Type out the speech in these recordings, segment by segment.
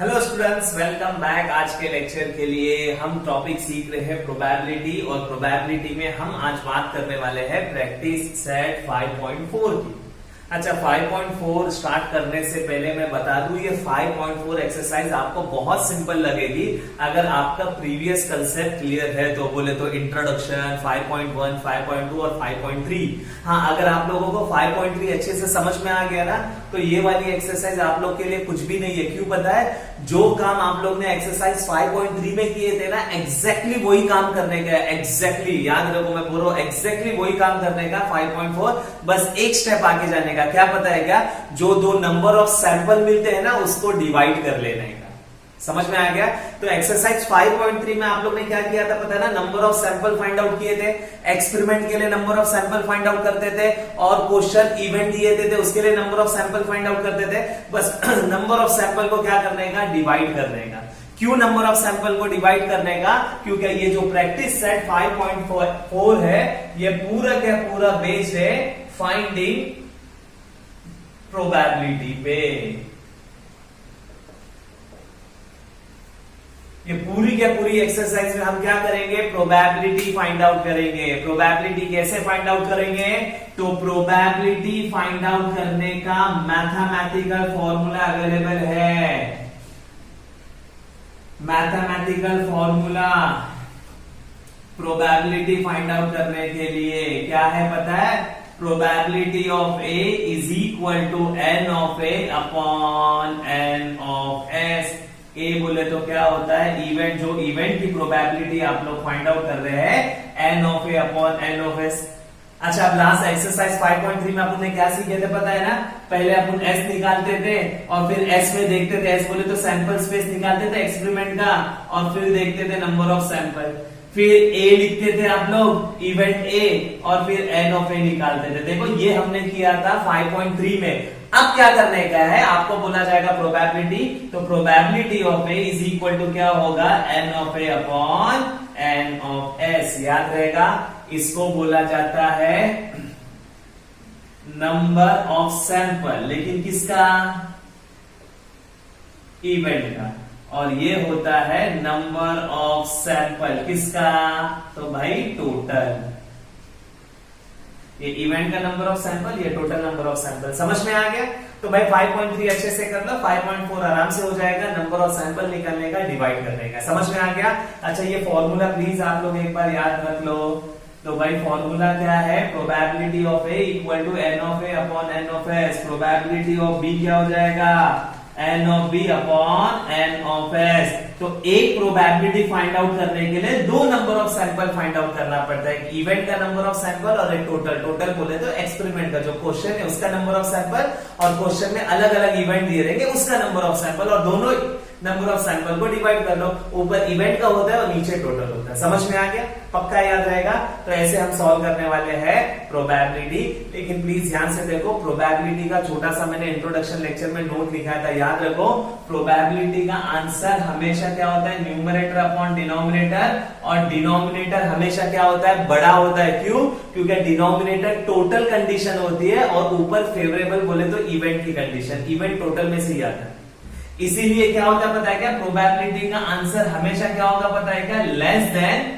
Hello students, welcome back. आज के lecture के लिए हम टॉपिक सीख रहे हैं प्रोबेबिलिटी, और प्रोबेबिलिटी में हम आज बात करने वाले हैं प्रैक्टिस सेट 5.4 की। अच्छा, 5.4 स्टार्ट करने से पहले मैं बता दूं, ये 5.4 एक्सरसाइज आपको बहुत सिंपल लगेगी अगर आपका प्रीवियस कंसेप्ट क्लियर है। तो बोले तो इंट्रोडक्शन 5.1, 5.2 और 5.3। हाँ, अगर आप लोगों को 5.3 अच्छे से समझ में आ गया ना, तो ये वाली एक्सरसाइज आप लोग के लिए कुछ भी नहीं है। क्यों पता है? जो काम आप लोग ने एक्सरसाइज 5.3 में किए थे ना, एग्जैक्टली वही काम करने का है। एग्जैक्टली याद रखो, मैं बोल रहा हूं एग्जैक्टली वही काम करने का 5.4, बस एक स्टेप आगे जाने का। क्या पता है क्या? जो दो नंबर ऑफ सैंपल मिलते हैं ना, उसको डिवाइड कर लेने का। समझ में आ गया? तो एक्सरसाइज 5.3 में आप लोग ने क्या किया था पता है ना? Number of sample find out किए थे। एक्सपेरिमेंट के लिए number of sample find out करते थे, और क्वेश्चन इवेंट दिए थे उसके लिए number of sample find out करते थे। बस नंबर ऑफ सैंपल को क्या करने का? डिवाइड करने का। क्यों नंबर ऑफ सैंपल को डिवाइड करने का? क्योंकि ये जो प्रैक्टिस सेट 5.4 है, ये पूरा का पूरा बेस्ड है फाइंडिंग प्रोबेबिलिटी पे। ये पूरी क्या पूरी एक्सरसाइज में हम क्या करेंगे? प्रोबेबिलिटी फाइंड आउट करेंगे। प्रोबेबिलिटी कैसे फाइंड आउट करेंगे? तो प्रोबेबिलिटी फाइंड आउट करने का मैथमेटिकल फॉर्मूला अवेलेबल है। Mathematical formula probability find out करने के लिए क्या है पता है? Probability of A is equal to N of A upon N of S. A बोले तो क्या होता है? इवेंट। जो इवेंट की प्रोबेबिलिटी आप लोग फाइंड आउट कर रहे हैं, N of A upon N of S. अच्छा, अब लास्ट एक्सरसाइज 5.3 में अपन ने क्या सीखे थे पता है ना? पहले अपन एस निकालते थे और फिर एस में देखते थे, एस बोले तो सैंपल स्पेस निकालते थे एक्सपेरिमेंट का, और फिर देखते थे नंबर ऑफ सैंपल। फिर ए लिखते थे आप लोग, इवेंट ए, और फिर एन ऑफ ए निकालते थे। देखो, ये हमने किया था 5.3 में। अब क्या करने का है? आपको बोला जाएगा प्रोबेबिलिटी, तो probability of A is equal to क्या होगा? N of A upon N of S. याद रहेगा, इसको बोला जाता है नंबर ऑफ सैंपल, लेकिन किसका? इवेंट का। और ये होता है नंबर ऑफ सैंपल किसका? तो भाई टोटल। ये इवेंट का नंबर ऑफ सैंपल, ये टोटल नंबर ऑफ सैंपल। समझ में आ गया? तो भाई 5.3 अच्छे से कर लो, 5.4 आराम से हो जाएगा। नंबर ऑफ सैंपल निकालने का, डिवाइड करने का। समझ में आ गया? अच्छा, ये फॉर्मूला प्लीज आप लोग एक बार याद रख लो। तो भाई फॉर्मूला क्या है? Probability of A equal to N of A upon N of S. Probability of B क्या हो जाएगा? N of B upon N of S. तो एक प्रोबेबिलिटी फाइंड आउट करने के लिए दो number of sample find out करना पड़ता है। एक इवेंट का नंबर ऑफ सैंपल और एक टोटल। टोटल बोले तो एक्सपेरिमेंट का जो क्वेश्चन है उसका नंबर ऑफ सैंपल, और क्वेश्चन में अलग अलग इवेंट दिए रहेंगे उसका नंबर ऑफ सैंपल, और दोनों नंबर ऑफ सैंपल को डिवाइड कर लो। ऊपर इवेंट का होता है और नीचे टोटल होता है। समझ में आ गया? पक्का याद रहेगा? तो ऐसे हम सॉल्व करने वाले हैं प्रोबेबिलिटी। लेकिन प्लीज ध्यान से देखो, प्रोबेबिलिटी का छोटा सा मैंने इंट्रोडक्शन लेक्चर में नोट लिखा था, याद रखो। प्रोबेबिलिटी का आंसर हमेशा क्या होता है? न्यूमरेटर अपॉन डिनोमिनेटर, और डिनोमिनेटर हमेशा क्या होता है? बड़ा होता है। क्यों? क्योंकि डिनोमिनेटर टोटल कंडीशन होती है, और ऊपर फेवरेबल बोले तो इवेंट की कंडीशन। इवेंट टोटल में से ही आता है। इसीलिए क्या होता है पता है क्या? प्रोबेबिलिटी का आंसर हमेशा क्या होगा पता है क्या? Less than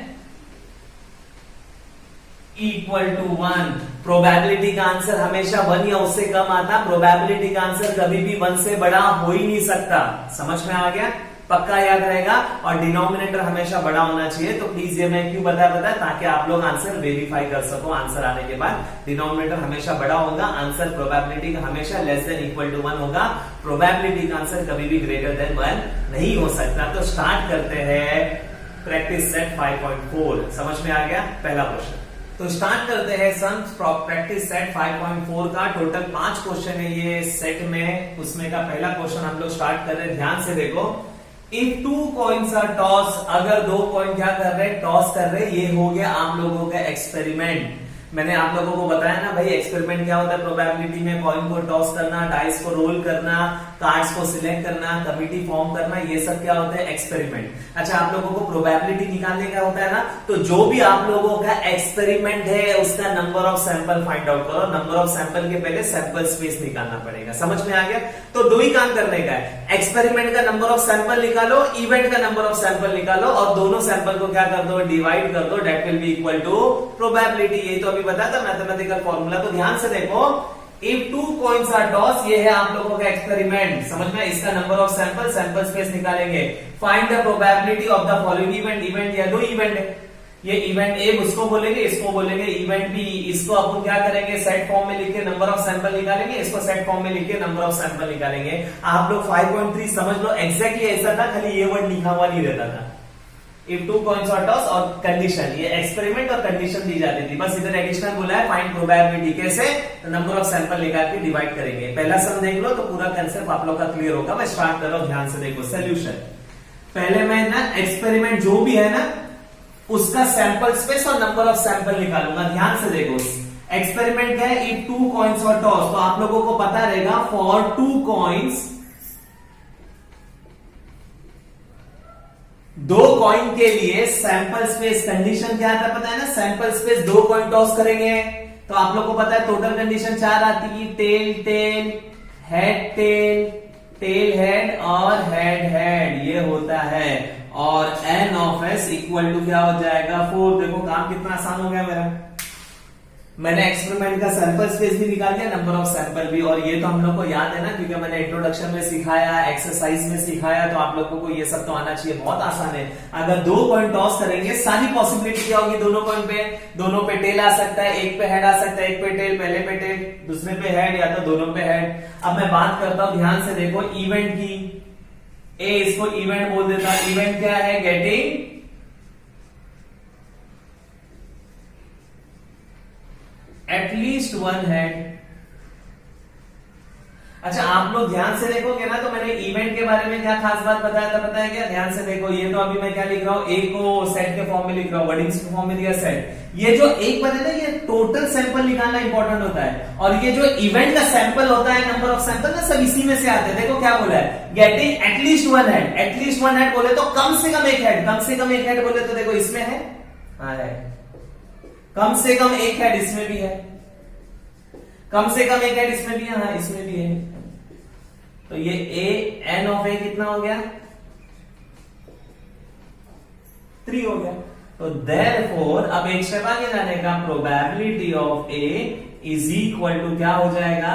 equal to 1। Probability का आंसर हमेशा 1 या उससे कम आता। प्रोबेबिलिटी का आंसर कभी भी 1 से बड़ा हो ही नहीं सकता। समझ में आ गया? पक्का याद रहेगा। और डिनोमिनेटर हमेशा बड़ा होना चाहिए। तो प्लीज ये मैं क्यों बताया ताकि आप लोग आंसर वेरीफाई कर सको। आंसर आने के बाद डिनोमिनेटर हमेशा बड़ा होगा, आंसर प्रोबेबिलिटी का हमेशा लेस देन इक्वल टू 1 होगा। प्रोबेबिलिटी का आंसर कभी भी ग्रेटर देन 1 नहीं हो सकता। तो स्टार्ट करते हैं प्रैक्टिस सेट 5.4। समझ में आ गया? पहला क्वेश्चन तो स्टार्ट करते हैं सम प्रैक्टिस सेट 5.4 का। टोटल 5 क्वेश्चन है ये सेट में, उसमें का पहला क्वेश्चन हम लोग स्टार्ट कर रहे हैं। ध्यान से देखो, इफ 2 कॉइन्स आर टॉस, अगर 2 कॉइन क्या कर रहे हैं? टॉस कर रहे हैं। ये हो गया आप लोगों का एक्सपेरिमेंट। मैंने आप लोगों को बताया ना भाई एक्सपेरिमेंट क्या होता है प्रोबेबिलिटी में, कॉइन को टॉस करना, डाइस को रोल करना, कार्ड्स को सिलेक्ट करना, कमिटी फॉर्म करना, ये सब क्या होता है एक्सपेरिमेंट। अच्छा आप लोगों को प्रोबेबिलिटी निकालने का होता है ना, तो जो भी आप लोगों का एक्सपेरिमेंट है उसका number of sample find out करो। नंबर ऑफ सैंपल के पहले सैंपल स्पेस निकालना पड़ेगा। समझ में आ गया? तो दो ही काम करने का है, एक्सपेरिमेंट का नंबर ऑफ सैंपल निकालो, इवेंट का नंबर ऑफ सैंपल निकालो और दोनों सैंपल को क्या कर दो, डिवाइड कर दो, that will be equal to probability. ये तो अभी बताया था मैथमेटिकल फॉर्मूला। तो ध्यान से देखो, इफ 2 कॉइन्स आर टॉस, ये है आप लोगों का एक्सपेरिमेंट। समझ में? इसका number of sample, sample space निकालेंगे। Find the probability of the following event. Event या दो इवेंट है, ये इवेंट ए उसको बोलेंगे, इसको बोलेंगे इवेंट बी। इसको अपन क्या करेंगे, सेट फॉर्म में लिख के नंबर ऑफ सैंपल निकालेंगे, इसको सेट फॉर्म में लिख के नंबर ऑफ सैंपल निकालेंगे। आप लोग 5.3 समझ लो, एग्जैक्टली ऐसा था, खाली ये वर्ड लिखा हुआ नहीं रहता था। इफ 2 कॉइन्स आर टॉस और कंडीशन, ये एक्सपेरिमेंट और कंडीशन दी जाती थी। बस इधर एडिशनल बोला है फाइंड प्रोबेबिलिटी। कैसे? तो नंबर ऑफ सैंपल निकाल के डिवाइड करेंगे। पहला सम देख लो तो पूरा कंसेप्ट आप लोग का क्लियर होगा। मैं स्टार्ट कर रहा हूं, ध्यान से देखो। सोल्यूशन, पहले मैं ना एक्सपेरिमेंट जो भी है ना उसका सैंपल स्पेस और नंबर ऑफ सैंपल निकालूंगा। ध्यान से देखो, एक्सपेरिमेंट क्या है, इफ 2 कॉइन्स और टॉस, तो आप लोगों को पता रहेगा फॉर 2 कॉइन्स, 2 कॉइन के लिए सैंपल स्पेस कंडीशन क्या आता है पता है ना, सैंपल स्पेस 2 कॉइन टॉस करेंगे तो आप लोग को पता है टोटल कंडीशन 4 आती है, tail tail, head tail, tail head और हेड हेड, ये होता है। और n of s equal to क्या हो जाएगा 4। देखो काम कितना आसान हो गया मेरा। मैंने एक्सपेरिमेंट का सैंपल स्पेस भी निकाल दिया, नंबर ऑफ सैंपल भी। और ये तो हम लोग को याद है ना, क्योंकि मैंने इंट्रोडक्शन में सिखाया, एक्सरसाइज में सिखाया, तो आप लोगों को ये सब तो आना चाहिए। बहुत आसान है। अगर 2 कॉइन टॉस करेंगे, सारी पॉसिबिलिटी क्या होगी, दोनों कॉइन पे, दोनों पे टेल आ सकता है, एक पे हेड आ सकता है, एक पे टेल, पहले पे टेल, दूसरे पे हेड, या तो दोनों पे हेड। अब मैं बात करता हूं, ध्यान से देखो इवेंट की। ए इसको इवेंट बोल देता। इवेंट क्या है, गेटिंग एटलीस्ट 1 हेड। अच्छा आप लोग ध्यान से देखोगे ना, तो मैंने इवेंट के बारे में क्या खास बात बताया था पता है क्या? ध्यान से देखो, ये तो अभी मैं क्या लिख रहा हूं, ए को सेट के फॉर्म में लिख रहा हूं, वर्डिंग्स के फॉर्म में दिया सेट। ये जो एक बात है ना, ये टोटल सैंपल निकालना इंपॉर्टेंट होता है। और ये जो इवेंट का सैंपल होता है, नंबर ऑफ सैंपल ना, सब इसी में से आते हैं। देखो क्या बोला है, getting at least 1 head. At least 1 head बोले तो कम से कम एक हेड, कम से कम एक हेड बोले तो देखो इसमें है, हाँ है, कम से कम एक हेड इसमें भी है, कम से कम एक हेड इसमें भी है, हाँ इसमें भी है। तो ये ए, एन ऑफ ए कितना हो गया, 3 हो गया। तो देयरफॉर अब एक स्टेप आगे जाने का, probability of A is equal to क्या हो जाएगा,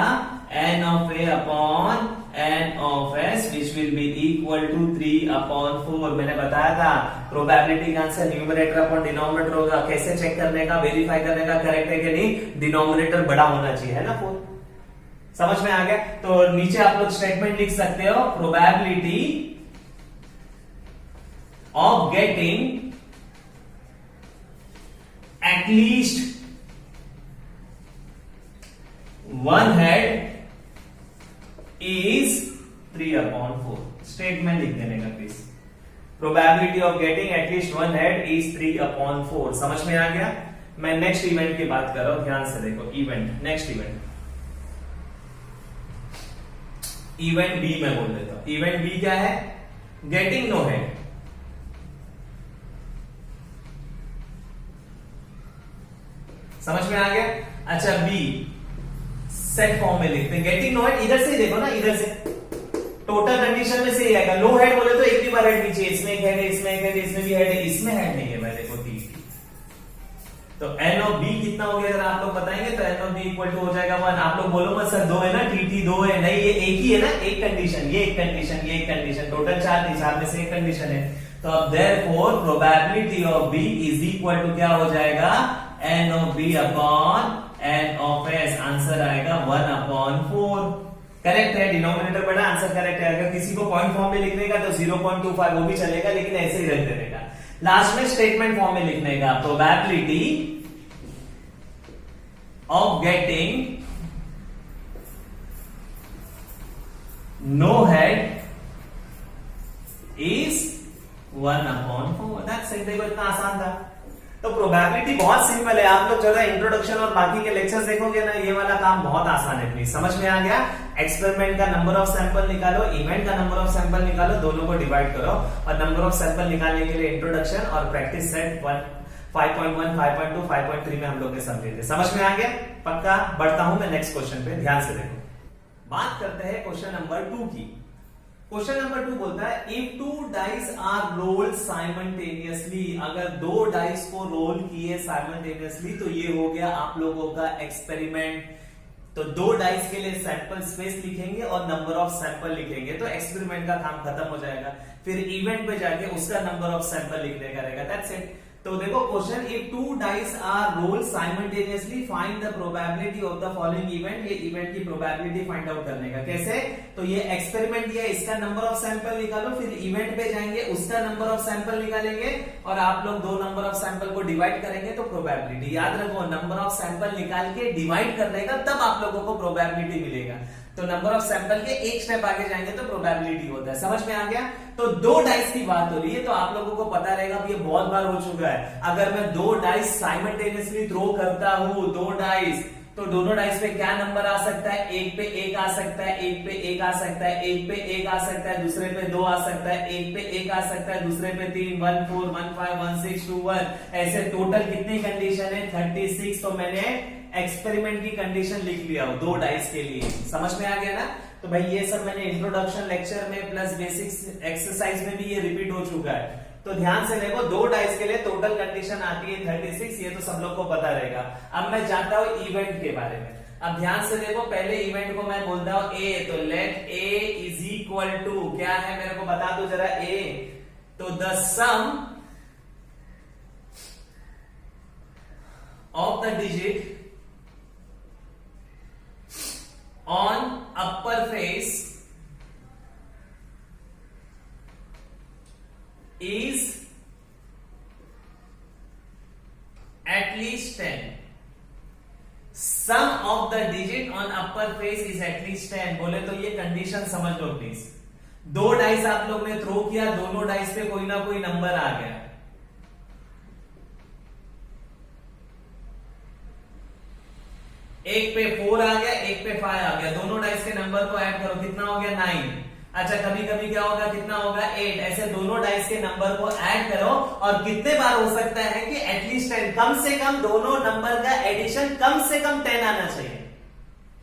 N of A upon N of S, which will be equal to 3/4। मैंने बताया था प्रोबेबिलिटी का आंसर न्यूमरेटर अपॉन डिनोमिनेटर होगा। कैसे चेक करने का, वेरीफाई करने का, करेक्ट है कि नहीं, डिनोमिनेटर बड़ा होना चाहिए, है ना 4। समझ में आ गया? तो नीचे आप लोग स्टेटमेंट लिख सकते हो, probability of getting at least 1 head is 3/4। Statement लिख देने का please, probability of getting at least 1 head is 3/4। समझ में आ गया? मैं नेक्स्ट इवेंट की बात कर रहा हूं, ध्यान से देखो। Event, next event, event B मैं बोल देता हूं। इवेंट बी क्या है, गेटिंग नो हेड। समझ में आ गया? अच्छा बी सेट फॉर्म में लिखते हैं, गेटिंग नो हेड। इधर से देखो ना, इधर से टोटल कंडीशन में से ही आएगा। नो हेड बोले तो एक भी बार हेड नीचे, इसमें एक हेड है, इसमें एक हेड, इसमें भी हेड है, इसमें हेड नहीं है। मैं देखो 3, तो एन ऑफ बी कितना हो गया, अगर आप लोग बताएंगे तो N of B equal to हो जाएगा 1। आप लोग बोलो मत सर 2 है ना, टी 2 है, नहीं ये एक ही है ना, एक कंडीशन, ये एक कंडीशन, ये एक कंडीशन, टोटल 4 नहीं, 4 में से एक कंडीशन है। तो अब therefore probability of B is equal to क्या हो जाएगा, N of B upon N of S. Answer आएगा 1/4। करेक्ट है, डिनोमिनेटर बड़ा, आंसर करेक्ट है। अगर किसी को पॉइंट फॉर्म में लिखने का तो 0.25 वो भी चलेगा, लेकिन ऐसे ही रख देने का। लास्ट में स्टेटमेंट फॉर्म में लिखने का, probability of getting no head is 1/4। That's it. देखो इतना आसान था। तो प्रोबेबिलिटी बहुत सिंपल है, आप लोग जो है इंट्रोडक्शन और बाकी के लेक्चर्स देखोगे ना, ये वाला काम बहुत आसान है। प्लीज समझ में आ गया? एक्सपेरिमेंट का नंबर ऑफ सैंपल निकालो, इवेंट का नंबर ऑफ सैंपल निकालो, दोनों को डिवाइड करो और नंबर ऑफ सैंपल निकालने के लिए इंट्रोडक्शन और प्रैक्टिस सेट 5.1, 5.2, 5.3 में हम लोग ने समझे थे। समझ में आ गया? पक्का? बढ़ता हूं मैं नेक्स्ट क्वेश्चन पे, ध्यान से देखो। बात करते हैं क्वेश्चन नंबर 2 की। क्वेश्चन नंबर 2 बोलता है if 2 dice are rolled simultaneously, अगर 2 डाइस को रोल किए साइमल्टेनियसली तो ये हो गया आप लोगों का एक्सपेरिमेंट। तो 2 डाइस के लिए सैंपल स्पेस लिखेंगे और नंबर ऑफ सैंपल लिखेंगे, तो एक्सपेरिमेंट का काम खत्म हो जाएगा। फिर इवेंट पे जाके उसका नंबर ऑफ सैंपल लिखने का रहेगा, दैट्स इट। तो देखो question, if 2 dice are rolled simultaneously find the probability of the following event, ये इवेंट की प्रोबेबिलिटी फाइंड आउट करने का। कैसे? तो ये एक्सपेरिमेंट दिया, इसका नंबर ऑफ सैंपल निकालो, फिर इवेंट पे जाएंगे, उसका नंबर ऑफ सैंपल निकालेंगे और आप लोग 2 नंबर ऑफ सैंपल को डिवाइड करेंगे तो प्रोबेबिलिटी। याद रखो, नंबर ऑफ सैंपल निकाल के डिवाइड करने का, तब आप लोगों को प्रोबेबिलिटी मिलेगा। तो नंबर ऑफ सैंपल के एक स्टेप आगे जाएंगे तो प्रोबेबिलिटी होता है। समझ में आ गया? तो 2 डाइस की बात हो रही है, तो आप लोगों को पता रहेगा, ये बहुत बार हो चुका है। अगर मैं 2 डाइस साइमल्टेनियसली थ्रो करता हूं, 2 डाइस, तो दोनों डाइस पे क्या नंबर आ सकता है? एक पे 1 आ सकता है, एक पे 1 आ सकता है, एक पे 1 आ सकता है, दूसरे पे 2 आ सकता है, एक पे 1 आ सकता है, दूसरे पे 3, 1 4 1 5 1 6 2 1, ऐसे टोटल कितनी कंडीशन है? 36। तो मैंने एक्सपेरिमेंट की कंडीशन लिख लिया 2 डाइस के लिए। समझ में आ गया ना? तो भाई ये सब मैंने इंट्रोडक्शन लेक्चर में प्लस बेसिक्स एक्सरसाइज में भी ये रिपीट हो चुका है। तो ध्यान से देखो, 2 डाइस के लिए टोटल कंडीशन आती है 36, ये तो सब लोग को पता रहेगा। अब मैं जानता हूं इवेंट के बारे में। अब ध्यान से देखो, पहले इवेंट को मैं बोलता हूं ए, तो let A is equal to, क्या है मेरे को बता दो जरा ए। तो the sum of the digit on upper face is at least 10. Sum of the digit on upper face is at least 10। बोले तो ये कंडीशन समझ लो प्लीज। 2 डाइस आप लोग ने थ्रो किया, दोनों डाइस पे कोई ना कोई नंबर आ गया। एक पे 4 आ गया, एक पे 5 आ गया, दोनों डाइस के नंबर को ऐड करो, कितना हो गया? 9। अच्छा, कभी कभी क्या होगा, कितना होगा? 8। ऐसे दोनों डाइस के नंबर को ऐड करो और कितने बार हो सकता है कि एटलीस्ट 10, कम से कम दोनों नंबर का एडिशन कम से कम 10 आना चाहिए।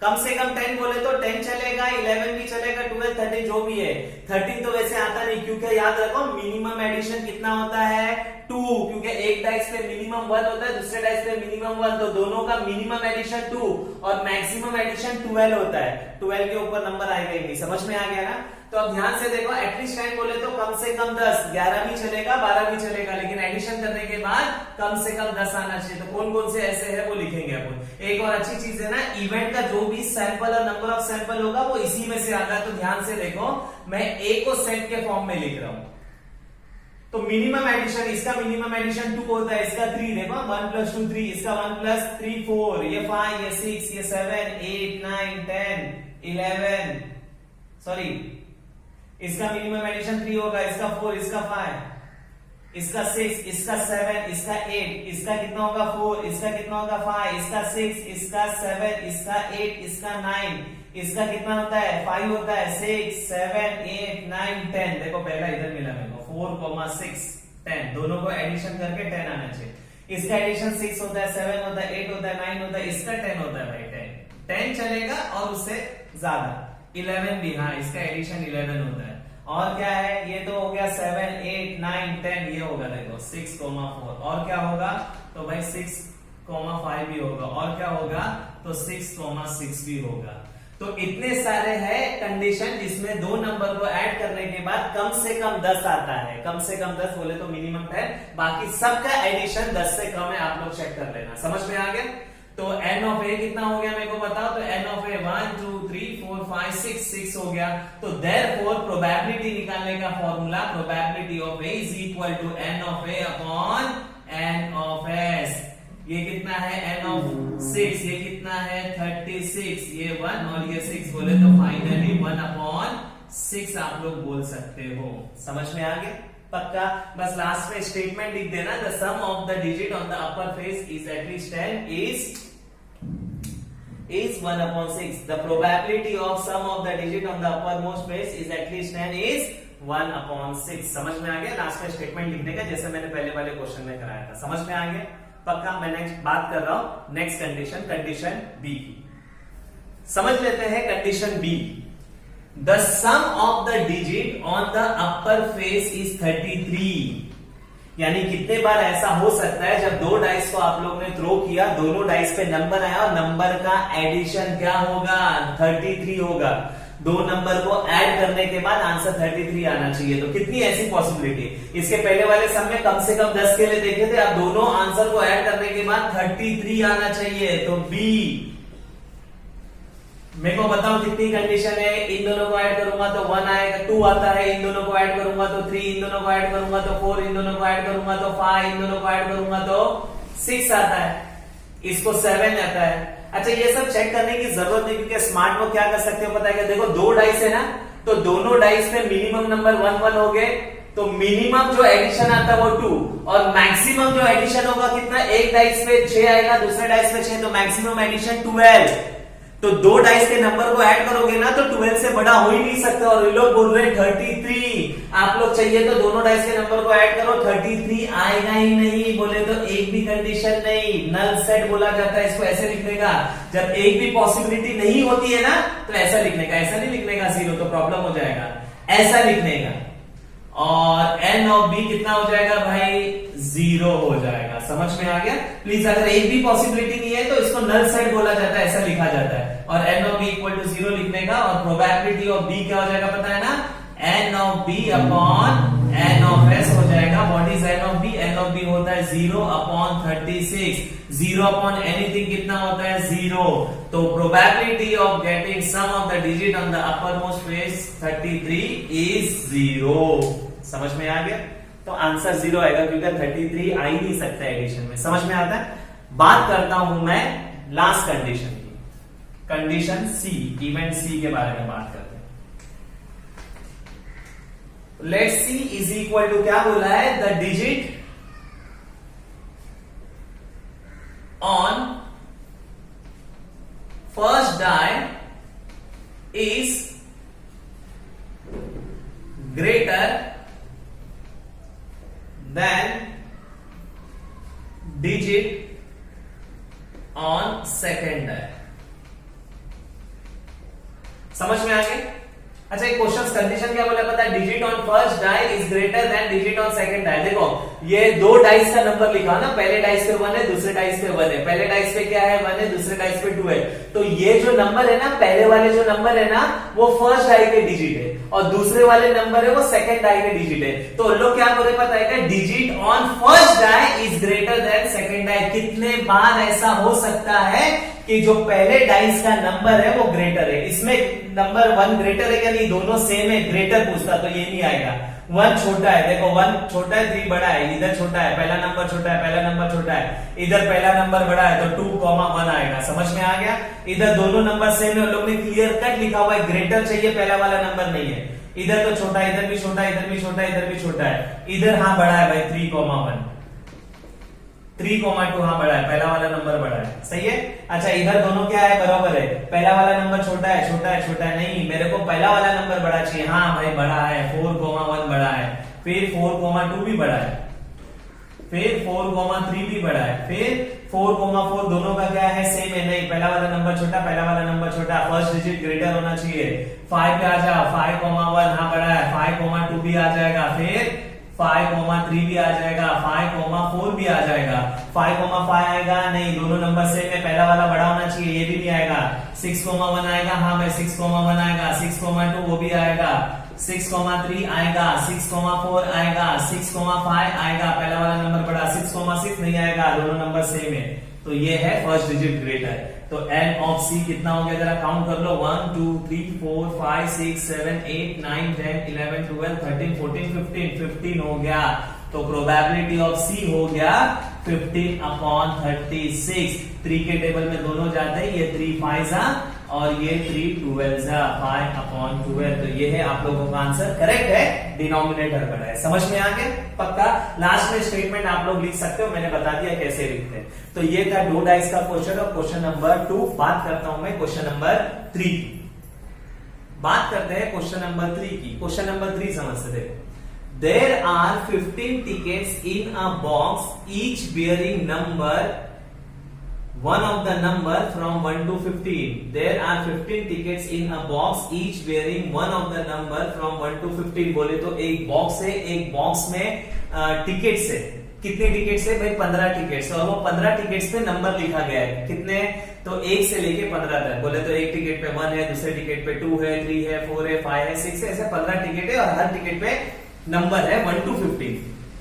कम से कम 10 बोले तो 10 चलेगा, 11 भी चलेगा, 12, 13 जो भी है। 13 तो वैसे आता नहीं, क्योंकि याद रखो मिनिमम एडिशन कितना होता है? 2, क्योंकि एक डाइस पे मिनिमम 1 होता है, दूसरे डाइस पे मिनिमम 1, तो दोनों का मिनिमम एडिशन 2 और मैक्सिमम एडिशन 12 होता है। 12 के ऊपर नंबर आएगा ही नहीं। समझ में आ गया ना? तो अब ध्यान से देखो, एटलीस्ट 10 बोले तो कम से कम 10, 11 भी चलेगा, 12 भी चलेगा, लेकिन एडिशन करने के बाद कम से कम 10 आना चाहिए। तो कौन कौन से ऐसे है वो लिखेंगे अपन। एक और अच्छी चीज है ना, इवेंट का जो भी सैंपल और नंबर ऑफ सैंपल होगा वो इसी में से आता है। तो ध्यान से देखो, मैं ए को सेट के फॉर्म में लिख रहा हूं। तो मिनिमम एडिशन, इसका मिनिमम एडिशन 2 होता है, इसका 3। देखो 1 + 2 3, इसका 1 + 3 4, ये 5, ये 6, ये 7 8 9 10 11, सॉरी इसका मिनिमम एडिशन 3 होगा, इसका 4, इसका 5, इसका 6, इसका 7, इसका 8, इसका कितना होगा? 4, इसका कितना होगा? 5, इसका 6, इसका 7, इसका 8, इसका 9, इसका कितना होता है? 5 होता है, 6 7 8 9 10। देखो पहला इधर मिला मेरे को, 4, 6 10, दोनों को एडिशन करके 10 आना चाहिए। इसका एडिशन 6 होता है, 7 होता है, 8 होता है, 9 होता है, इसका 10 होता है भाई, 10 चलेगा और उससे ज्यादा 11 भी, हाँ इसका एडिशन 11 होता है। और क्या है? ये तो हो गया 7 8 9 10, ये होगा देखो 6, 4। और क्या होगा? तो भाई 6, 5 भी होगा। और क्या होगा? तो 6, 6 भी होगा। तो इतने सारे हैं कंडीशन जिसमें 2 नंबर को ऐड करने के बाद कम से कम 10 आता है। कम से कम 10 बोले तो मिनिमम 10, बाकी सबका एडिशन 10 से कम है, आप लोग चेक कर लेना। समझ में आ गया? तो n ऑफ a कितना हो गया मेरे को बताओ। तो n ऑफ a 1 2 3 4 5 6 हो गया। तो देयरफॉर प्रोबेबिलिटी निकालने का formula, probability of a is equal to n of a upon n of s। ये कितना है? n ऑफ 6, ये कितना है? 36, ये 1 और ये 6 बोले तो फाइनली 1 अपॉन 6 आप लोग बोल सकते हो। समझ में आ गया? पक्का? बस लास्ट में स्टेटमेंट लिख देना, the sum of the digit on the upper face is at least 10 is 1/6. The probability of sum of the digit on the uppermost face is at least 10 is 1/6. समझ में आ गया? लास्ट में स्टेटमेंट लिखने का, जैसे मैंने पहले वाले क्वेश्चन में कराया था। समझ में आ गया? पक्का? मैं नेक्स्ट बात कर रहा हूं नेक्स्ट कंडीशन, कंडीशन बी की। समझ लेते हैं condition B. The sum of the digit on the upper face is 33। यानी कितने बार ऐसा हो सकता है जब दो डाइस को आप लोग ने थ्रो किया, दोनों डाइस पे नंबर आया और नंबर का एडिशन क्या होगा? 33 होगा। दो नंबर को ऐड करने के बाद आंसर 33 आना चाहिए। तो कितनी ऐसी पॉसिबिलिटी? इसके पहले वाले सम में कम से कम 10 के लिए देखे थे, अब दोनों आंसर को ऐड करने के बाद 33 आना चाहिए। तो बी, मेरे को बताओ कितनी कंडीशन है? इन दोनों को ऐड करूंगा तो 1 आएगा, 2 आता है, इन दोनों को ऐड करूंगा तो 3, इन दोनों को ऐड करूंगा तो 4, इन दोनों को ऐड करूंगा तो 5, इन दोनों को ऐड करूंगा तो 6 आता है, इसको 7 आता है। अच्छा, ये सब चेक करने की जरूरत नहीं, क्योंकि स्मार्ट वो क्या कर सकते हो पता है क्या? देखो, दो डाइस है ना, तो दोनों डाइस में मिनिमम नंबर 1 1 हो गए, तो मिनिमम जो एडिशन आता है वो 2, और मैक्सिमम जो एडिशन होगा कितना? एक डाइस पे 6 आएगा, दूसरे डाइस पे 6, तो मैक्सिमम एडिशन 12। तो दो डाइस के नंबर को ऐड करोगे ना तो 12 से बड़ा हो ही नहीं सकता, और ये लोग बोल रहे 33। आप लोग चाहिए तो दोनों डाइस के नंबर को ऐड करो, 33 आएगा ही नहीं। बोले तो एक भी कंडीशन नहीं, नल सेट बोला जाता है इसको। ऐसे लिखने का, जब एक भी पॉसिबिलिटी नहीं होती है ना तो ऐसा लिखने का, ऐसा नहीं लिखने का 0, तो प्रॉब्लम हो जाएगा। ऐसा लिखने का, और n ऑफ b कितना हो जाएगा भाई? 0 हो जाएगा। समझ में आ गया? प्लीज, अगर एक भी पॉसिबिलिटी नहीं है तो इसको नल सेट बोला जाता है, ऐसा लिखा जाता है। और n of b equal to 0 लिखने का, और प्रोबेबिलिटी ऑफ b क्या हो जाएगा पता है ना? n of b upon n of s हो जाएगा। What is n of b? n of b होता है 0 अपॉन 36। 0 अपॉन एनीथिंग कितना होता है? 0। तो probability of getting sum of the digit on the uppermost face 33 is 0। समझ में आ गया? तो आंसर 0 आएगा, क्योंकि 33 आ ही नहीं सकता एडिशन में। समझ में आता है? बात करता हूं मैं लास्ट कंडीशन की, कंडीशन सी, इवेंट सी के बारे में बात करते हैं। Let C is equal to क्या बोला है? The digit on first die is greater than digit on second die. समझ में आ गया? अच्छा, एक क्वेश्चन कंडीशन क्या बोला पता है? Digit on first die is greater than digit on second die. देखो, ये दो डाइस का नंबर लिखा ना, पहले डाइस पे 1 है, दूसरे डाइस पे 1 है। पहले डाइस पे क्या है? 1 है, दूसरे डाइस पे 2 है। तो ये जो नंबर है ना, पहले वाले जो नंबर है ना, वो फर्स्ट डाई के डिजिट है, और दूसरे वाले नंबर है वो सेकंड डाई के डिजिट है। तो लोग क्या बोले पता है क्या? Digit on first die is greater than second die. कितने बार ऐसा हो सकता है कि जो पहले डाइस का नंबर है वो ग्रेटर है? इसमें नंबर 1 ग्रेटर है क्या? नहीं, दोनों सेम है। ग्रेटर पूछता तो ये नहीं आएगा। 1 छोटा है, देखो 1 छोटा है, 3 बड़ा है, इधर छोटा है, पहला नंबर छोटा है, पहला नंबर छोटा है, इधर पहला नंबर बड़ा है, तो 2,1 आएगा। समझ में आ गया? इधर दोनों नंबर सेम है, लोग ने क्लियर कट लिखा हुआ है, ग्रेटर चाहिए, पहला वाला नंबर नहीं है। इधर तो छोटा है, इधर भी छोटा है, इधर भी छोटा है, इधर भी छोटा है, इधर हाँ बड़ा है भाई 3,1, 3,2 हाँ बड़ा है, पहला वाला नंबर बड़ा है। सही है? अच्छा, इधर दोनों क्या है? बराबर है। पहला वाला नंबर छोटा है, छोटा है, छोटा है, नहीं, मेरे को पहला वाला नंबर बड़ा चाहिए। हाँ भाई बड़ा है, 4,1 बड़ा है, फिर 4,2 भी बड़ा है, फिर 4,3 भी बड़ा है, फिर 4,4 दोनों का क्या है? सेम है। नहीं, पहला वाला नंबर छोटा, पहला वाला नंबर छोटा, फर्स्ट डिजिट ग्रेटर होना चाहिए। 5 पे आ जा, 5,1 हाँ बड़ा है, 5,2 भी आ जाएगा, फिर 5,3 भी आ जाएगा, 5,4 भी आ जाएगा, 5,5 आएगा, नहीं, दोनों नंबर सेम है, पहला वाला बड़ा होना चाहिए, ये भी नहीं आएगा। 6,1 आएगा, हाँ भाई 6,1 आएगा, 6,2 वो भी आएगा, 6,3 आएगा, 6,4 आएगा, 6,5 आएगा, पहला वाला नंबर बड़ा, 6,6 नहीं आएगा, दोनों नंबर सेम है। तो ये है फर्स्ट डिजिट ग्रेटर। तो n ऑफ c कितना हो गया? जरा काउंट कर लो, 1 2 3 4 5 6 7 8 9 10 11 12 13 14 15 15 हो गया। तो प्रोबेबिलिटी ऑफ c हो गया 15/36। 3 के टेबल में दोनों जाते हैं, ये 3 5 और और ये 3 12 5/12, तो ये है आप लोगों का आंसर। करेक्ट है, डिनोमिनेटर बड़ा है। समझ में आ गया? पक्का। लास्ट में स्टेटमेंट आप लोग लिख सकते हो, मैंने बता दिया कैसे लिखते हैं। तो ये था 2 डाइस का क्वेश्चन और क्वेश्चन नंबर 2। बात करता हूं मैं क्वेश्चन नंबर 3 की। बात करते हैं क्वेश्चन नंबर 3 की। क्वेश्चन नंबर 3 समझते थे। There are 15 tickets in a box, each bearing number, one of the number from 1 to 15. There are 15 tickets in a box, each bearing one of the number from 1 to 15. बोले तो एक box है, एक box में tickets है। कितने tickets है भाई? 15 टिकट्स, और वो 15 टिकट्स पे नंबर लिखा गया है। कितने? तो 1 से लेके 15 तक। बोले तो एक टिकट पे 1 है, दूसरे टिकट पे 2 है, 3 है, 4 है, 5 है, 6 है, ऐसे 15 टिकट है और हर टिकट पे नंबर है 1 to 15।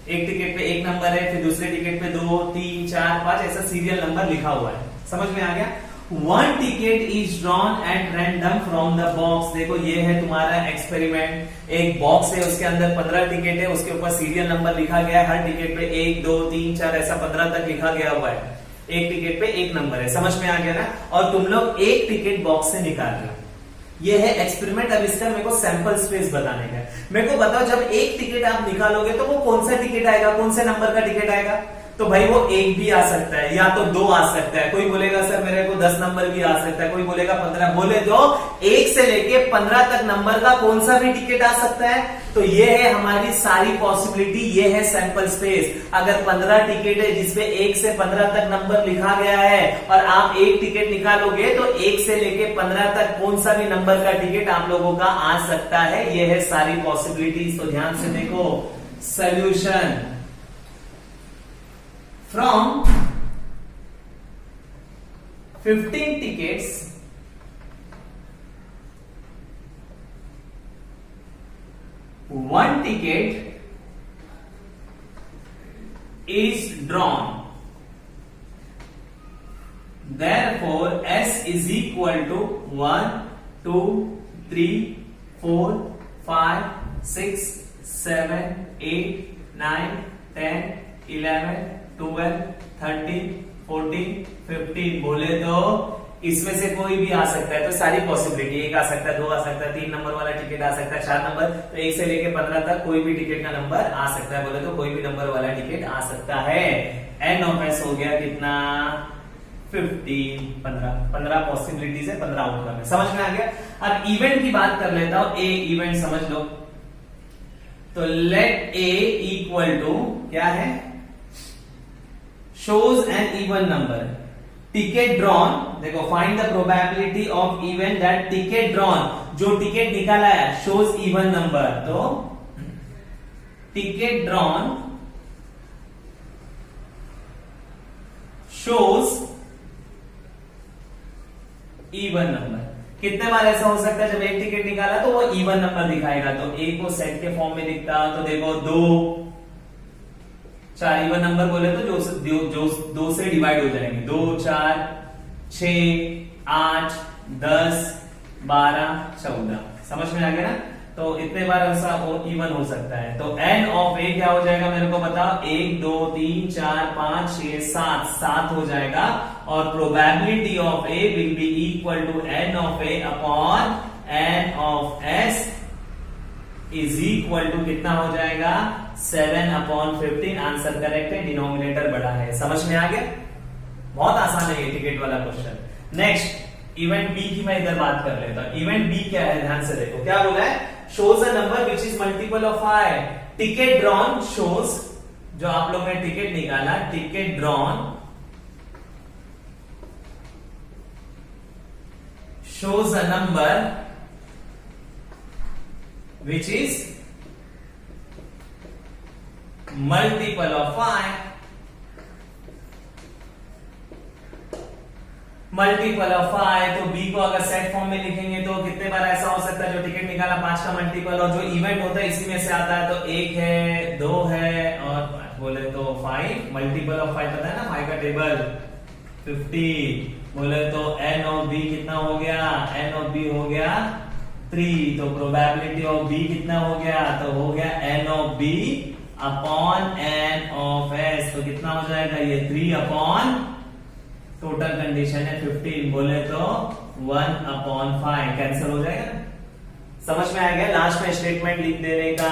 एक टिकट पे एक नंबर है, फिर दूसरे टिकट पे 2 3 4 5 ऐसा सीरियल नंबर लिखा हुआ है। समझ में आ गया? 1 ticket is drawn at random from the box। देखो ये है तुम्हारा एक्सपेरिमेंट। एक बॉक्स है, उसके अंदर 15 टिकट है, उसके ऊपर सीरियल नंबर लिखा गया है। हर टिकट पे 1 2 3 4 ऐसा 15 तक लिखा गया हुआ है। एक टिकट पे एक नंबर है। समझ में आ गया ना? और तुम लोग एक टिकट बॉक्स से निकाल रहे हो। ये है एक्सपेरिमेंट। अब इसका मेरे को सैंपल स्पेस बताने का। मेरे को बताओ, जब एक टिकट आप निकालोगे तो वो कौन सा टिकट आएगा, कौन से नंबर का टिकट आएगा? तो भाई वो 1 भी आ सकता है या तो 2 आ सकता है। कोई बोलेगा सर मेरे को 10 नंबर भी आ सकता है, कोई बोलेगा 15। बोले तो 1 से लेके 15 तक नंबर का कौन सा भी टिकट आ सकता है। तो ये है हमारी सारी पॉसिबिलिटी, ये है सैंपल स्पेस। अगर 15 टिकट है जिसपे 1 से 15 तक नंबर लिखा गया है और आप एक टिकट निकालोगे तो 1 से लेके 15 तक कौन सा भी नंबर का टिकट आप लोगों का आ सकता है। ये है सारी पॉसिबिलिटीज। तो ध्यान से देखो, solution from 15 tickets, one ticket is drawn. Therefore, S is equal to 1 2 3 4 5 6 7 8 9 10 11 12 13 14 15। बोले तो इसमें से कोई भी आ सकता है। तो सारी पॉसिबिलिटी, 1 आ सकता है, 2 आ सकता है, 3 नंबर वाला टिकट आ सकता है, 4 नंबर। तो 1 से लेके 15 तक कोई भी टिकट का नंबर आ सकता है। बोले तो कोई भी नंबर वाला टिकट आ सकता है। एन ऑफ एस हो गया कितना? 15 15 पॉसिबिलिटीज है, 15 आउटकम है। समझ में आ गया? अब इवेंट की बात कर लेता हूं। ए इवेंट समझ लो। तो लेट ए इक्वल टू क्या है? shows an even number. Ticket drawn, देखो find the probability of event that ticket drawn, जो टिकट निकाला है shows even number। तो ticket drawn shows even number। कितने बार ऐसा हो सकता है जब एक टिकट निकाला तो वो इवन नंबर दिखाएगा। तो ए को सेट के फॉर्म में दिखता, तो देखो 2 4 इवन नंबर बोले तो जो 2 से डिवाइड हो जाएंगे। 2 4 6 8 10 12 14। समझ में आ गया ना? तो इतने बार ऐसा इवन हो सकता है। तो एन ऑफ ए क्या हो जाएगा मेरे को बताओ? 1 2 3 4 5 6 7 7 हो जाएगा। और probability of A will be equal to N of A upon N of S is equal to कितना हो जाएगा? 7/15। आंसर करेक्ट है, डिनोमिनेटर बड़ा है। समझ में आ गया? बहुत आसान है ये टिकट वाला क्वेश्चन। नेक्स्ट इवेंट बी की मैं इधर बात कर लेता हूं। इवेंट बी क्या है? ध्यान से देखो, क्या बोला है? Shows a number which is multiple of 5। Ticket drawn shows, जो आप लोग ने टिकट निकाला, ticket drawn shows a number which is multiple of 5। Multiple of 5। तो बी को अगर सेट फॉर्म में लिखेंगे तो कितने बार ऐसा हो सकता है जो टिकट निकाला 5 का मल्टीपल, और जो इवेंट होता है इसी में से आता है। तो 1 है, 2 है और बोले तो 5। मल्टीपल ऑफ 5 पता है ना 5 का टेबल 50। बोले तो एन ऑफ बी कितना हो गया? एन ऑफ बी हो गया 3। तो प्रोबेबिलिटी ऑफ बी कितना हो गया? तो हो गया N of B upon N of S. तो कितना हो जाएगा ये? 3 अपॉन टोटल कंडीशन है 15। बोले तो 1/5 कैंसिल हो जाएगा ना। समझ में आ गया। लास्ट में स्टेटमेंट लिख देने का,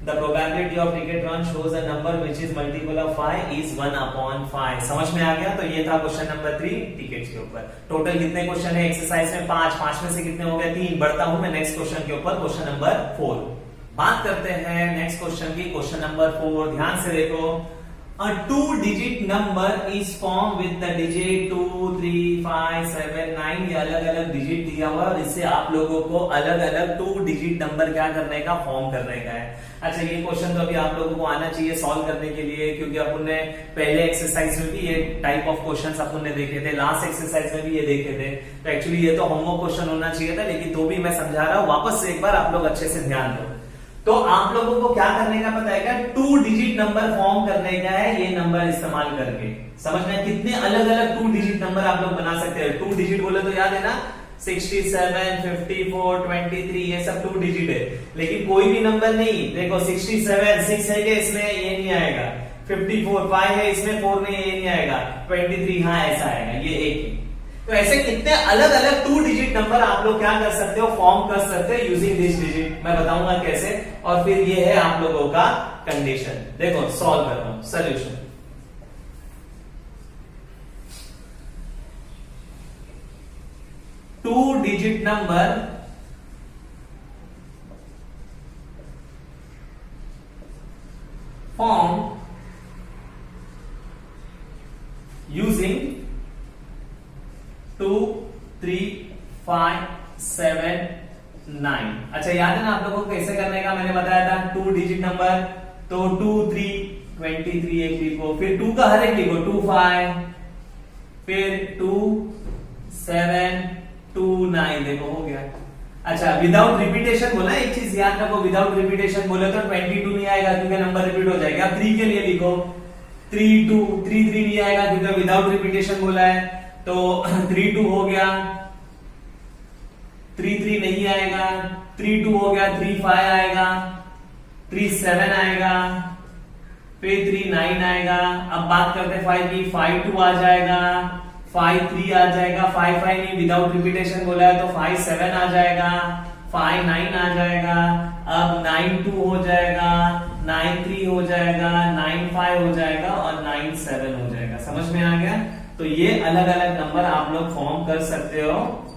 the probability of ticket run shows a number which is multiple of 5 is 1/5। समझ में आ गया। तो ये था क्वेश्चन नंबर 3 टिकट के ऊपर। टोटल कितने क्वेश्चन है एक्सरसाइज में? 5 में से कितने हो गए? 3। बढ़ता हूं मैं नेक्स्ट क्वेश्चन के ऊपर, क्वेश्चन नंबर 4। बात करते हैं नेक्स्ट क्वेश्चन की, क्वेश्चन नंबर 4। ध्यान से देखो। A 2-digit number is formed with the digit 2, 3, 5, 7, 9। ये अलग अलग डिजिट दिया हुआ है और इससे आप लोगों को अलग अलग 2-digit नंबर क्या करने का, फॉर्म करने का है। अच्छा, ये क्वेश्चन तो अभी आप लोगों को आना चाहिए सॉल्व करने के लिए, क्योंकि अपन ने पहले एक्सरसाइज में भी ये टाइप ऑफ क्वेश्चंस अपन ने देखे थे, लास्ट एक्सरसाइज में भी ये देखे थे। तो एक्चुअली ये तो होमवर्क क्वेश्चन होना चाहिए था, लेकिन तो भी मैं समझा रहा हूं, वापस से एक बार आप लोग अच्छे से ध्यान दो। तो आप लोगों को क्या करने का पता है क्या? 2-digit नंबर फॉर्म करने का है, ये नंबर इस्तेमाल करके। समझ में? कितने अलग अलग 2-digit नंबर आप लोग बना सकते हैं। 2-digit बोले तो याद है ना, 67, 54, 23, ये सब 2-digit है। लेकिन कोई भी नंबर नहीं, देखो 67 6 है कि इसमें ये नहीं आएगा, 54 5 है इसमें 4 नहीं है, ये नहीं आएगा, 23 हाँ ऐसा आएगा, ये एक ही। तो ऐसे कितने अलग अलग 2-digit नंबर आप लोग क्या कर सकते हो, फॉर्म कर सकते हो यूजिंग दिस डिजिट। मैं बताऊंगा कैसे। और फिर ये है आप लोगों का कंडीशन। देखो सॉल्व कर रहा हूं, solution. Two digit number form using 2, 3, 5, 7, 9। अच्छा याद है ना आप लोगों को कैसे करने का, मैंने बताया था 2-digit नंबर। तो 2, 3, 23 एक लिखो, फिर 2 का हर एक लिखो, 2, 5, फिर 2, 7, 2, 9। देखो हो गया। अच्छा विदाउट रिपीटेशन बोला, एक चीज याद रखो, विदाउट रिपीटेशन बोले तो 22 नहीं आएगा क्योंकि नंबर रिपीट हो जाएगा। 3 के लिए लिखो 3, 2, 3, 3 नहीं आएगा क्योंकि विदाउट रिपीटेशन बोला है, तो 3, 2 हो गया। 3, 3 नहीं आएगा, 3, 2 हो गया, 3, 5 आएगा, 3, 7 आएगा, फिर 3, 9 आएगा। अब बात करते हैं 5 की, 5, 2 आ जाएगा, 5, 3 आ जाएगा, 5, 5 नहीं विदाउट रिपीटेशन बोला है तो 5, 7 आ जाएगा, 5, 9 आ जाएगा। अब 9, 2 हो जाएगा, 9, 3 हो जाएगा, 9, 5 हो जाएगा और 9, 7 हो जाएगा। समझ में आ गया। तो ये अलग अलग नंबर आप लोग फॉर्म कर सकते हो,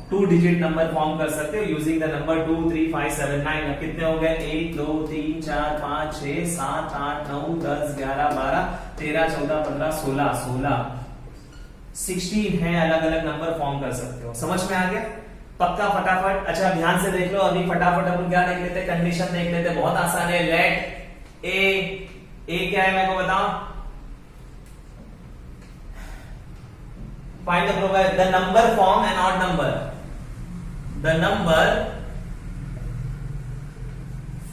2-digit नंबर फॉर्म कर सकते हो यूजिंग द नंबर 2, 3, 5, 7, 9। अब कितने हो गए? 1, 2, 3, 4, 5, 6, 7, 8, 9, 10, 11, 12, 13, 14, 15, 16 16 है अलग अलग नंबर फॉर्म कर सकते हो। समझ में आ गया? पक्का फटाफट। अच्छा ध्यान से देख लो, अभी फटाफट अपन क्या देख लेते, कंडीशन देख लेते, बहुत आसान है। लेट ए क्या है मेरे को बताओ। Find the probability, the number form an odd number. The number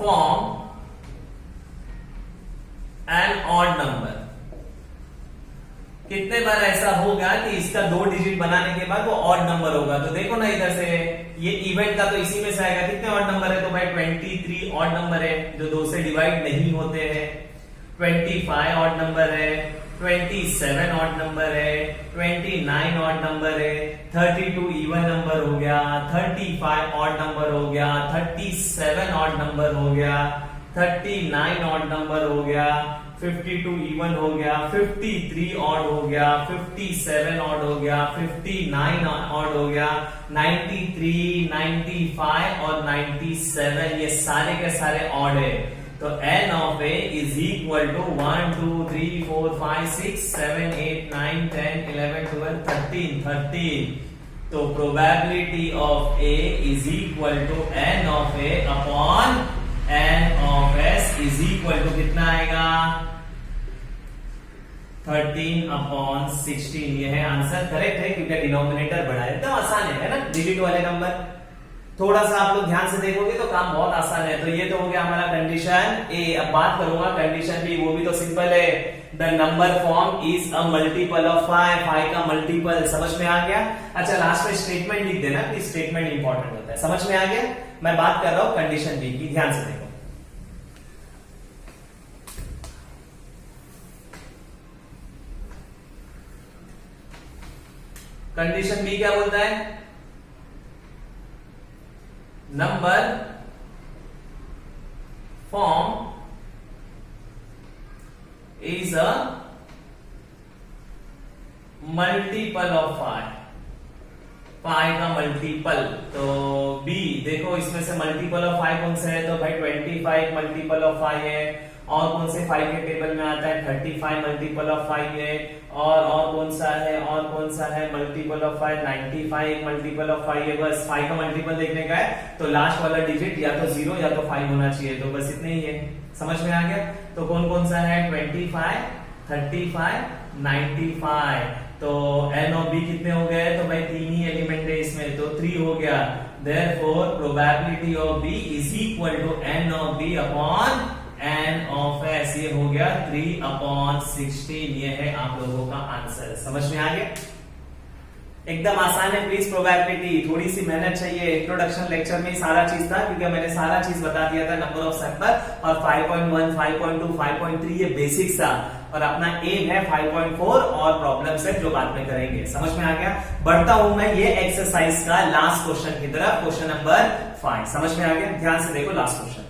form an odd number. कितने बार ऐसा होगा कि इसका 2-digit बनाने के बाद वो ऑड नंबर होगा। तो देखो ना इधर से, ये इवेंट का तो इसी में से आएगा। कितने ऑड नंबर है? तो भाई 23 ऑड नंबर है जो 2 से डिवाइड नहीं होते हैं। 25 ऑड नंबर है, 27 ऑड नंबर है, 29 ऑड नंबर है, 32 इवन नंबर हो गया, 35 ऑड नंबर हो गया, 37 ऑड नंबर हो गया, 39 ऑड नंबर हो गया, 52 इवन हो गया, 53 ऑड हो गया, 57 ऑड हो गया, 59 ऑड हो गया, 93, 95 और 97 ये सारे के सारे ऑड है। तो n of a is equal to 1, 2, 3, 4, 5, 6, 7, 8, 9, 10, 11, 12, 13। तो probability of a is equal to n of a upon n of s is equal to कितना आएगा? 13/16। ये है आंसर, करेक्ट है क्योंकि डिनोमिनेटर बढ़ा है। एकदम आसान है ना डिजिट वाले नंबर। थोड़ा सा आप लोग ध्यान से देखोगे तो काम बहुत आसान है। तो ये तो हो गया हमारा कंडीशन ए। अब बात करूंगा कंडीशन बी, वो भी तो सिंपल है। The number form is a multiple of 5, 5 का मल्टीपल। समझ में आ गया? अच्छा लास्ट में स्टेटमेंट लिख देना कि स्टेटमेंट इंपॉर्टेंट होता है। समझ में आ गया? मैं बात कर रहा हूं कंडीशन बी की, ध्यान से देखो। कंडीशन बी क्या बोलता है? number form is a multiple of phi, पाई का मल्टीपल। तो बी देखो इसमें से मल्टीपल ऑफ फाइव कौन सा है, तो भाई 25 मल्टीपल ऑफ फाइव है, और कौन से फाइव के टेबल में आता है 35 मल्टीपल ऑफ फाइव है, और कौन सा है, और कौन सा है multiple of five 95 multiple of five है। बस फाइव का मल्टीपल देखने का है तो लास्ट वाला डिजिट या तो 0 या तो 5 होना चाहिए, तो बस इतने ही है। समझ में आ गया। तो कौन कौन सा है 25 35 95। तो n ऑफ बी कितने हो गए, तो भाई 3 ही एलिमेंट है इसमें, तो 3 हो गया। Therefore probability of B is equal to n of B upon n of s। ये हो गया 3/16। ये है आप लोगों का आंसर। समझ में आ गया। एकदम आसान है प्लीज। प्रोबेबिलिटी थोड़ी सी मेहनत चाहिए। इंट्रोडक्शन लेक्चर में ही सारा चीज था, क्योंकि मैंने सारा चीज बता दिया था नंबर ऑफ सैंपल। और 5.1 5.2 5.3 ये बेसिक्स था, और अपना एम है 5.4 और प्रॉब्लम सेट जो बाद में करेंगे। समझ में आ गया। बढ़ता हूं मैं ये एक्सरसाइज का लास्ट क्वेश्चन की तरफ, क्वेश्चन नंबर 5। समझ में आ गया। ध्यान से देखो लास्ट क्वेश्चन।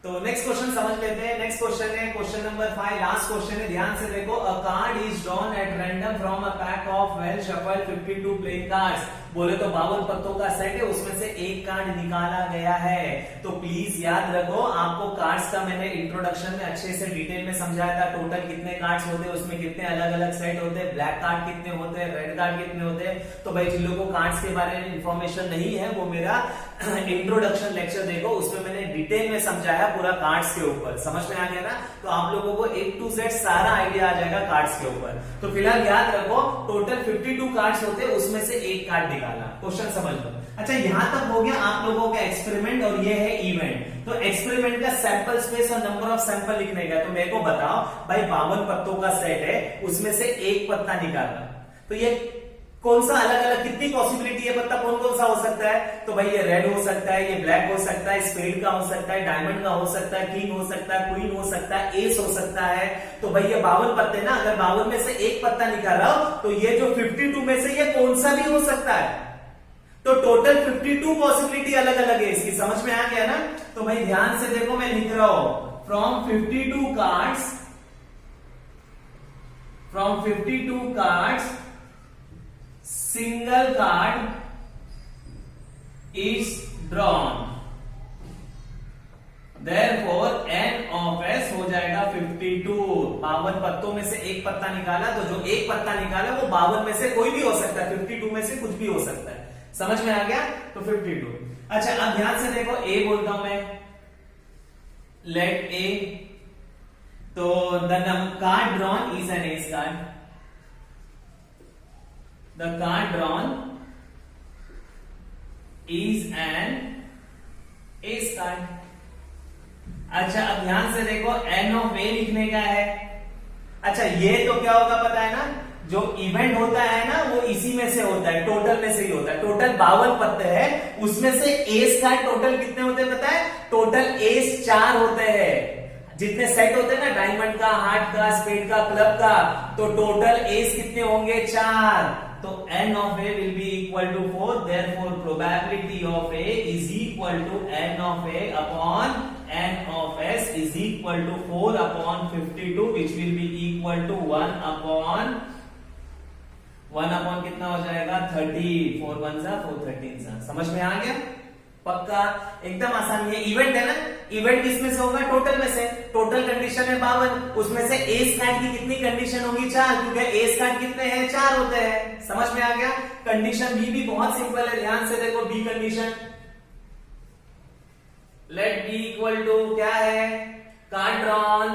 तो नेक्स्ट क्वेश्चन समझ लेते हैं। नेक्स्ट क्वेश्चन है क्वेश्चन नंबर 5, लास्ट क्वेश्चन है। ध्यान से देखो। अ card is drawn at random from a pack of well shuffled 52 playing cards. बोले तो 52 पत्तों का सेट है, उसमें से एक कार्ड निकाला गया है। तो प्लीज याद रखो, आपको कार्ड्स का मैंने इंट्रोडक्शन में अच्छे से डिटेल में समझाया था। टोटल कितने कार्ड्स होते हैं, उसमें कितने अलग अलग सेट होते हैं, ब्लैक कार्ड कितने होते हैं, रेड कार्ड कितने होते हैं। तो भाई जिन लोगों को कार्ड्स के बारे में इंफॉर्मेशन नहीं है, वो मेरा इंट्रोडक्शन लेक्चर देखो, उसमें मैंने डिटेल में समझाया पूरा कार्ड्स के ऊपर। समझ में आ गया ना। तो आप लोगों को A to Z सारा आइडिया आ जाएगा कार्ड्स के ऊपर। तो फिलहाल याद रखो, टोटल 52 कार्ड्स होते हैं, उसमें से एक कार्ड निकालना। क्वेश्चन समझ लो। अच्छा, यहां तक हो गया आप लोगों का एक्सपेरिमेंट, और ये है इवेंट। तो एक्सपेरिमेंट का सैंपल स्पेस और नंबर ऑफ सैंपल लिखने का। तो मेरे को बताओ भाई 52 पत्तों का सेट है, उसमें से एक पत्ता निकालना। तो ये कौन सा अलग अलग कितनी पॉसिबिलिटी है, पत्ता कौन कौन सा हो सकता है। तो भाई ये रेड हो सकता है, ये ब्लैक हो सकता है, स्पेड का हो सकता है, डायमंड का हो सकता है, किंग हो सकता है, क्वीन हो सकता है, एस हो सकता है। तो भाई ये 52 पत्ते ना, अगर 52 में से एक पत्ता निकाल रहा हो, तो ये जो 52 में से ये कौन सा भी हो सकता है। तो टोटल 52 पॉसिबिलिटी अलग अलग है इसकी। समझ में आ गया ना। तो भाई ध्यान से देखो, मैं लिख रहा हूं from 52 cards single card is drawn, therefore n of s हो जाएगा 52। 52 पत्तों में से एक पत्ता निकाला, तो जो एक पत्ता निकाला वो 52 में से कोई भी हो सकता है, 52 में से कुछ भी हो सकता है। समझ में आ गया। तो 52। अच्छा, अब ध्यान से देखो, ए बोलता हूं मैं, लेट ए। तो the card drawn is an S card. The card drawn is an ace card। अच्छा, अब ध्यान से देखो, n of a लिखने का है। अच्छा, ये तो क्या होगा पता है ना, जो इवेंट होता है ना वो इसी में से होता है, टोटल में से ही होता है। टोटल 52 पत्ते हैं, उसमें से एस कार्ड टोटल कितने होते हैं पता है, टोटल एस 4 होते हैं। जितने सेट होते हैं ना, डायमंड का, हार्ट का, स्पेड का, क्लब का, तो टोटल एस कितने होंगे 4। तो n of a will be equal to 4, therefore probability of a is equal to n of a upon n of s is equal to 4 upon 52, which will be equal to 1 upon कितना हो जाएगा 30। 4 1 जा 4 13 जा। समझ में आ गया। पक्का, एकदम आसान है। इवेंट है ना, इवेंट किसमें से होगा, टोटल में से। टोटल कंडीशन है 52, उसमें से एस कार्ड की कितनी कंडीशन होगी 4, क्योंकि एस कार्ड कितने हैं 4 होते हैं। समझ में आ गया। कंडीशन बी भी बहुत सिंपल है, ध्यान से देखो। B condition, let B equal to क्या है, card drawn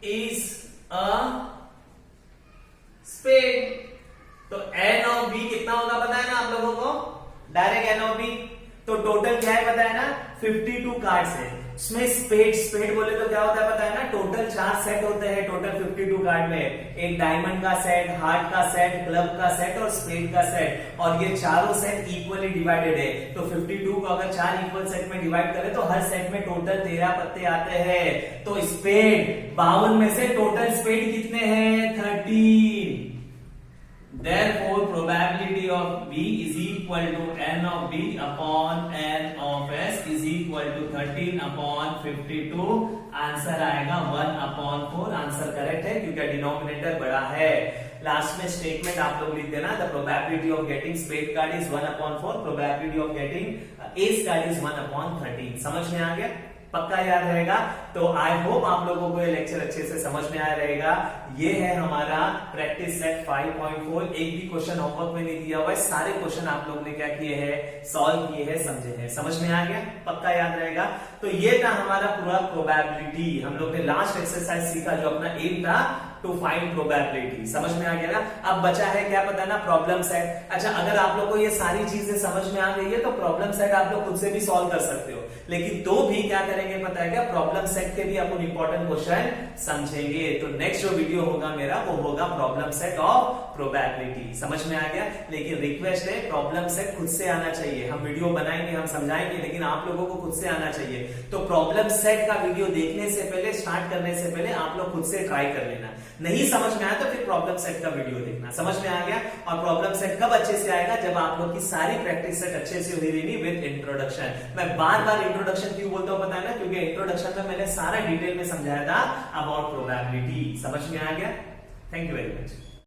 is a spade. तो n ऑफ b कितना होगा पता है ना आप लोगों को, डायरेक्ट n ऑफ b। तो टोटल क्या है पता है ना, 52 कार्ड्स है। इसमें स्पेड बोले तो क्या होता है पता है ना, टोटल 4 सेट होते हैं टोटल 52 कार्ड में। एक डायमंड का सेट, हार्ट का सेट, क्लब का सेट और स्पेड का सेट, और ये चारों सेट इक्वली डिवाइडेड है। तो 52 को अगर 4 इक्वल सेट में डिवाइड करें तो हर सेट में टोटल 13 पत्ते आते हैं। तो स्पेड 52 में से टोटल स्पेड कितने हैं 13। Therefore, probability of B is equal to n of B upon n of S is equal to 13 upon 52. Answer आएगा 1 upon 4. आंसर करेक्ट है क्योंकि डिनोमिनेटर बड़ा है. लास्ट में स्टेटमेंट आप लोग लिख देना, the probability of getting spade card is 1 upon 4, probability of getting ace card is 1 upon 13. समझ में आ गया? पक्का याद रहेगा. तो आई होप आप लोगों को ये लेक्चर अच्छे से समझ में आया रहेगा. ये है हमारा प्रैक्टिस सेट 5.4. एक भी क्वेश्चन होमवर्क में नहीं दिया हुआ है, सारे क्वेश्चन आप लोगों ने क्या किए हैं, सॉल्व किए हैं, समझे हैं. समझ में आ गया? पक्का याद रहेगा. तो ये था हमारा पूरा प्रोबेबिलिटी. हम लोग ने लास्ट एक्सरसाइज सीखा जो अपना एम था टू फाइंड प्रोबेबिलिटी. समझ में आ गया ना? अब बचा है क्या पता ना, प्रॉब्लम सेट. अच्छा, अगर आप लोगों को ये सारी चीजें समझ में आ गई है तो प्रॉब्लम सेट आप लोग खुद से भी सॉल्व कर सकते हो. लेकिन तो भी क्या करेंगे पता है क्या, प्रॉब्लम सेट के भी अपन इंपॉर्टेंट क्वेश्चन समझेंगे. तो नेक्स्ट जो वीडियो होगा मेरा वो होगा प्रॉब्लम सेट ऑफ प्रोबेबिलिटी. समझ में आ गया? लेकिन रिक्वेस्ट है, प्रॉब्लम सेट खुद से आना चाहिए. हम वीडियो बनाएंगे, हम समझाएंगे, लेकिन आप लोगों को खुद से आना चाहिए. तो प्रॉब्लम सेट का वीडियो देखने से पहले, स्टार्ट करने से पहले आप लोग खुद से ट्राई कर लेना. नहीं समझ में आया तो फिर प्रॉब्लम सेट का वीडियो देखना. समझ में आ गया? और प्रॉब्लम सेट कब अच्छे से आएगा, जब आप लोग की सारी प्रैक्टिस सेट अच्छे से हुई रहेगी विद इंट्रोडक्शन. मैं बार बार इंट्रोडक्शन क्यों बोलता हूं पता है ना, क्योंकि इंट्रोडक्शन में मैंने सारा डिटेल में समझाया था अबाउट प्रोबेबिलिटी. समझ में आ गया? Thank you very much.